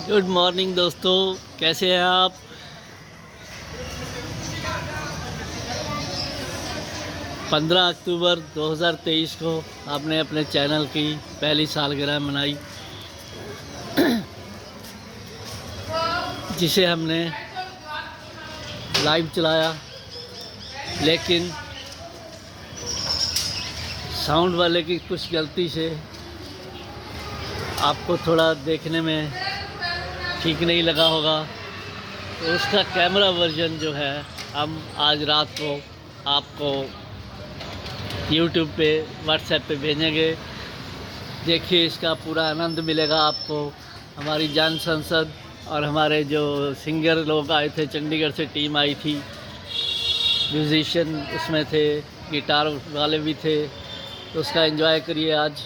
Good morning दोस्तों, कैसे हैं आप। 15 अक्टूबर 2023 को आपने अपने चैनल की पहली सालगिरह मनाई, जिसे हमने लाइव चलाया, लेकिन साउंड वाले की कुछ गलती से आपको थोड़ा देखने में ठीक नहीं लगा होगा। तो उसका कैमरा वर्जन जो है हम आज रात को आपको YouTube पे, WhatsApp पे भेजेंगे। देखिए, इसका पूरा आनंद मिलेगा आपको। हमारी जान संसद और हमारे जो सिंगर लोग आए थे, चंडीगढ़ से टीम आई थी, म्यूज़िशियन उसमें थे, गिटार वाले भी थे, तो उसका एंजॉय करिए आज।